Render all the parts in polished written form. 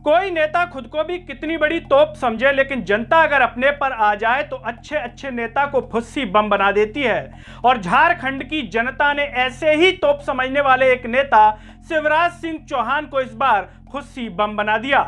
कोई नेता खुद को भी कितनी बड़ी तोप समझे, लेकिन जनता अगर अपने पर आ जाए तो अच्छे अच्छे नेता को फुस्सी बम बना देती है। और झारखंड की जनता ने ऐसे ही तोप समझने वाले एक नेता शिवराज सिंह चौहान को इस बार फुस्सी बम बना दिया।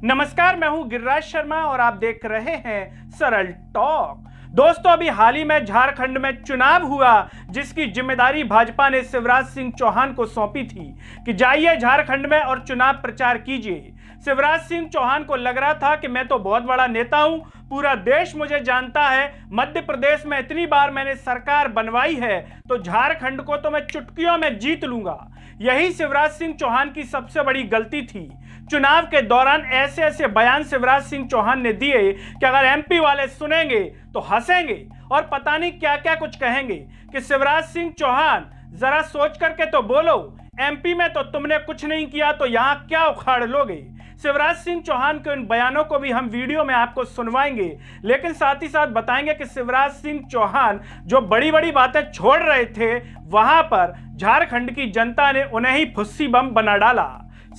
नमस्कार, मैं हूं गिरिराज शर्मा और आप देख रहे हैं सरल टॉक। दोस्तों, अभी हाल ही में झारखंड में चुनाव हुआ, जिसकी जिम्मेदारी भाजपा ने शिवराज सिंह चौहान को सौंपी थी कि जाइए झारखंड में और चुनाव प्रचार कीजिए। शिवराज सिंह चौहान को लग रहा था कि मैं तो बहुत बड़ा नेता हूं, पूरा देश मुझे जानता है, मध्य प्रदेश में इतनी बार मैंने सरकार बनवाई है तो झारखंड को तो मैं चुटकियों में जीत लूंगा। यही शिवराज सिंह चौहान की सबसे बड़ी गलती थी। चुनाव के दौरान ऐसे ऐसे बयान शिवराज सिंह चौहान ने दिए कि अगर एमपी वाले सुनेंगे तो हंसेंगे और पता नहीं क्या क्या कुछ कहेंगे कि शिवराज सिंह चौहान जरा सोच करके तो बोलो, एमपी में तो तुमने कुछ नहीं किया तो यहां क्या उखाड़ लोगे। शिवराज सिंह चौहान के उन बयानों को भी हम वीडियो में आपको सुनवाएंगे, लेकिन साथ ही साथ बताएंगे कि शिवराज सिंह चौहान जो बड़ी बड़ी बातें छोड़ रहे थे, वहां पर झारखंड की जनता ने उन्हें ही फुस्सी बम बना डाला।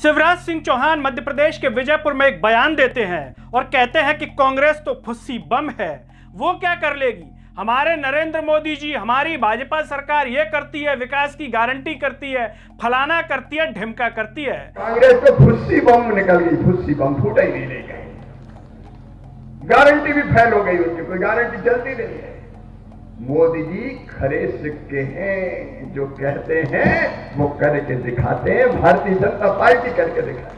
शिवराज सिंह चौहान मध्य प्रदेश के विजयपुर में एक बयान देते हैं और कहते हैं कि कांग्रेस तो फुस्सी बम है, वो क्या कर लेगी। हमारे नरेंद्र मोदी जी, हमारी भाजपा सरकार ये करती है, विकास की गारंटी करती है, फलाना करती है, ढिमका करती है। कांग्रेस तो फुस्सी बम निकल गई, फुस्सी बम फूटा ही नहीं ले गए। गारंटी भी फेल हो गई, उनकी कोई गारंटी चलती नहीं है। मोदी जी खरे सिक्के हैं, जो कहते हैं वो करके दिखाते हैं। भारतीय जनता पार्टी करके दिखाती है।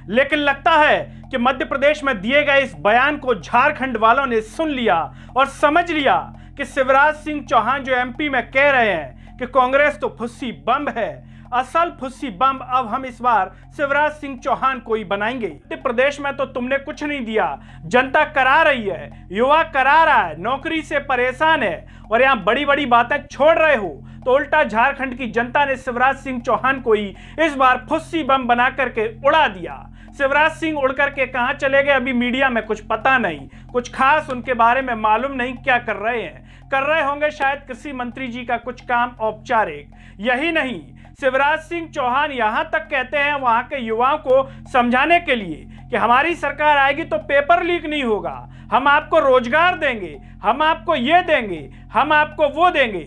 लेकिन लगता है कि मध्य प्रदेश में दिए गए इस बयान को झारखंड वालों ने सुन लिया और समझ लिया कि शिवराज सिंह चौहान जो एमपी में कह रहे हैं कि कांग्रेस तो फुस्सी बम है, असल फुस्सी बम अब हम इस बार शिवराज सिंह चौहान को ही बनाएंगे। मध्य प्रदेश में तो तुमने कुछ नहीं दिया, जनता करा रही है, युवा करा रहा है, नौकरी से परेशान है और यहाँ बड़ी बड़ी बातें छोड़ रहे हो। तो उल्टा झारखंड की जनता ने शिवराज सिंह चौहान को ही इस बार फुस्सी बम बना करके उड़ा दिया। शिवराज सिंह उड़ करके कहां चले गए अभी मीडिया में कुछ पता नहीं, कुछ खास उनके बारे में मालूम नहीं क्या कर रहे हैं। कर रहे होंगे शायद कृषि मंत्री जी का कुछ काम औपचारिक। यही नहीं, शिवराज सिंह चौहान यहां तक कहते हैं वहां के युवाओं को समझाने के लिए कि हमारी सरकार आएगी तो पेपर लीक नहीं होगा, हम आपको रोजगार देंगे, हम आपको ये देंगे, हम आपको वो देंगे।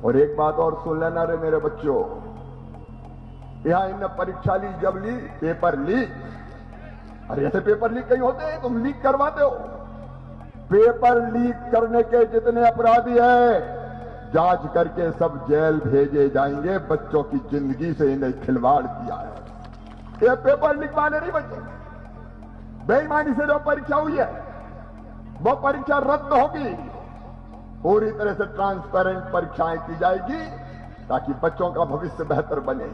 और एक बात और सुन लेना रे मेरे बच्चों, यहां इनने परीक्षा ली, जब ली पेपर लीक। अरे ऐसे पेपर लीक कहीं होते हैं, तुम लीक करवाते हो। पेपर लीक करने के जितने अपराधी हैं, जांच करके सब जेल भेजे जाएंगे। बच्चों की जिंदगी से इन्हें खिलवाड़ किया है। ये पेपर लीक वाले नहीं बचे। बेईमानी से जो परीक्षा हुई है वो परीक्षा रद्द होगी। पूरी तरह से ट्रांसपेरेंट परीक्षाएं की जाएगी ताकि बच्चों का भविष्य बेहतर बने।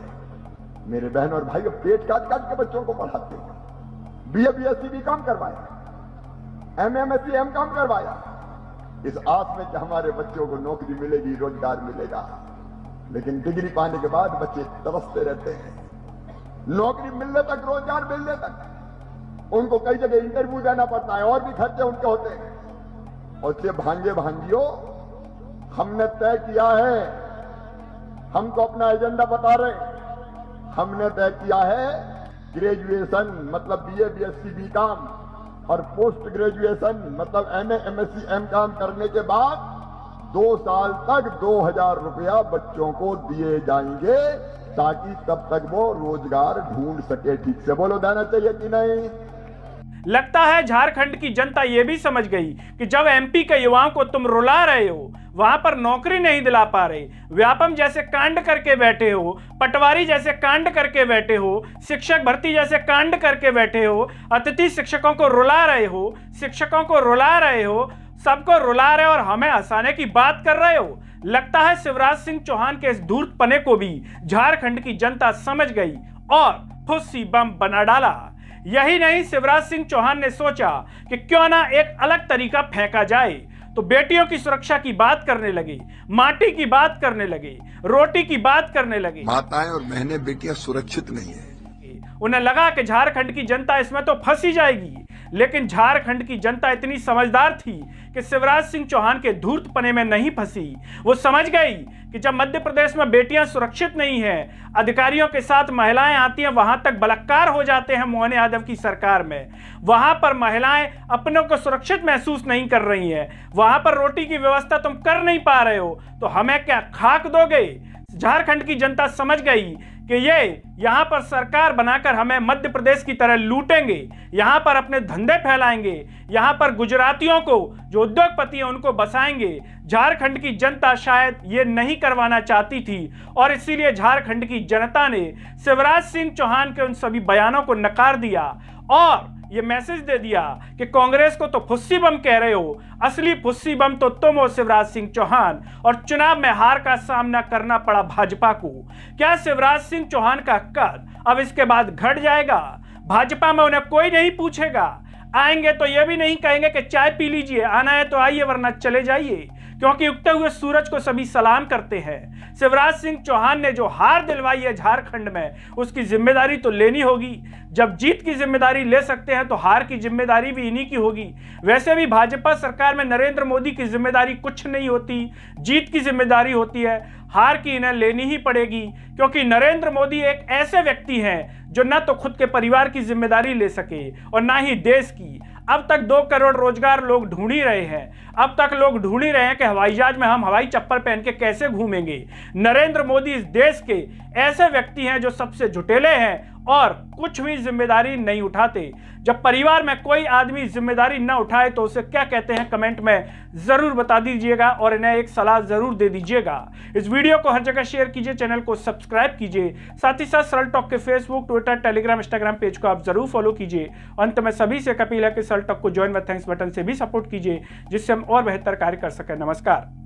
मेरे बहन और भाई पेट काट काट के बच्चों को पढ़ाते हैं। बीए बीएससी भी काम करवाया, एमए एमएससी एम काम करवाया, इस आस में कि हमारे बच्चों को नौकरी मिलेगी, रोजगार मिलेगा। लेकिन डिग्री पाने के बाद बच्चे तरसते रहते हैं। नौकरी मिलने तक, रोजगार मिलने तक उनको कई जगह इंटरव्यू देना पड़ता है और भी खर्चे उनके होते हैं। और से भांजे भांजियों, हमने तय किया है, हमको अपना एजेंडा बता रहे, हमने तय किया है ग्रेजुएशन मतलब बीए बीएससी बीकॉम और पोस्ट ग्रेजुएशन मतलब एमए एमएससी एमकॉम करने के बाद 2 साल तक 2000 रुपया बच्चों को दिए जाएंगे ताकि तब तक वो रोजगार ढूंढ सके। ठीक से बोलो, देना चाहिए कि नहीं? लगता है झारखंड की जनता यह भी समझ गई कि जब एमपी के युवाओं को तुम रुला रहे हो, वहां पर नौकरी नहीं दिला पा रहे, व्यापम जैसे कांड करके बैठे हो, पटवारी जैसे कांड करके बैठे हो, शिक्षक भर्ती जैसे कांड करके बैठे हो, अतिथि शिक्षकों को रुला रहे हो, शिक्षकों को रुला रहे हो, सबको रुला रहे हो और हमें हंसाने की बात कर रहे हो। लगता है शिवराज सिंह चौहान के इस धूर्तपने को भी झारखंड की जनता समझ गई और फुस्सी बम बना डाला। यही नहीं, शिवराज सिंह चौहान ने सोचा कि क्यों ना एक अलग तरीका फेंका जाए, तो बेटियों की सुरक्षा की बात करने लगे, माटी की बात करने लगे, रोटी की बात करने लगे। माताएं और बहनें, बेटियां सुरक्षित नहीं है। उन्हें लगा कि झारखंड की जनता इसमें तो फंसी जाएगी, लेकिन झारखंड की जनता इतनी समझदार थी कि शिवराज सिंह चौहान के धूर्तपने में नहीं फंसी। वो समझ गई कि जब मध्य प्रदेश में बेटियां सुरक्षित नहीं हैं, अधिकारियों के साथ महिलाएं आती हैं, वहां तक बलात्कार हो जाते हैं मोहन यादव की सरकार में, वहां पर महिलाएं अपनों को सुरक्षित महसूस नहीं कर रही हैं, वहां पर रोटी की व्यवस्था तुम कर नहीं पा रहे हो, तो हमें क्या खाक दोगे। झारखंड की जनता समझ गई कि ये यहां पर सरकार बनाकर हमें मध्य प्रदेश की तरह लूटेंगे, यहां पर अपने धंधे फैलाएंगे, यहां पर गुजरातियों को जो उद्योगपति हैं उनको बसाएंगे। झारखंड की जनता शायद ये नहीं करवाना चाहती थी और इसीलिए झारखंड की जनता ने शिवराज सिंह चौहान के उन सभी बयानों को नकार दिया और ये मैसेज दे दिया कि कांग्रेस को तो फुस्सी बम कह रहे हो, असली फुस्सी बम तो तुम हो शिवराज सिंह चौहान। और चुनाव में हार का सामना करना पड़ा भाजपा को। क्या शिवराज सिंह चौहान का कद अब इसके बाद घट जाएगा? भाजपा में उन्हें कोई नहीं पूछेगा, आएंगे तो ये भी नहीं कहेंगे कि चाय पी लीजिए, आना है तो आइए वरना चले जाइए, क्योंकि उगते हुए सूरज को सभी सलाम करते हैं। शिवराज सिंह चौहान ने जो हार दिलवाई है झारखंड में, उसकी जिम्मेदारी तो लेनी होगी। जब जीत की जिम्मेदारी ले सकते हैं तो हार की जिम्मेदारी भी इन्हीं की होगी। वैसे भी भाजपा सरकार में नरेंद्र मोदी की जिम्मेदारी कुछ नहीं होती, जीत की जिम्मेदारी होती है। हार की इन्हें लेनी ही पड़ेगी, क्योंकि नरेंद्र मोदी एक ऐसे व्यक्ति हैं जो न तो खुद के परिवार की जिम्मेदारी ले सके और ना ही देश की। अब तक 2 करोड़ रोजगार लोग ढूंढ ही रहे हैं, अब तक लोग ढूंढ ही रहे हैं कि हवाई जहाज में हम हवाई चप्पल पहन के कैसे घूमेंगे। नरेंद्र मोदी इस देश के ऐसे व्यक्ति हैं जो सबसे झुटेले हैं और कुछ भी जिम्मेदारी नहीं उठाते। जब परिवार में कोई आदमी जिम्मेदारी न उठाए तो उसे क्या कहते हैं, कमेंट में जरूर बता दीजिएगा और इन्हें एक सलाह जरूर दे दीजिएगा। इस वीडियो को हर जगह शेयर कीजिए, चैनल को सब्सक्राइब कीजिए, साथ ही साथ सरल टॉक के Facebook, Twitter, Telegram, Instagram page को आप जरूर फॉलो कीजिए। अंत में सभी से अपील है कि सरल टॉक को ज्वाइन व थैंक्स बटन से भी सपोर्ट कीजिए, जिससे हम और बेहतर कार्य कर सकें। नमस्कार।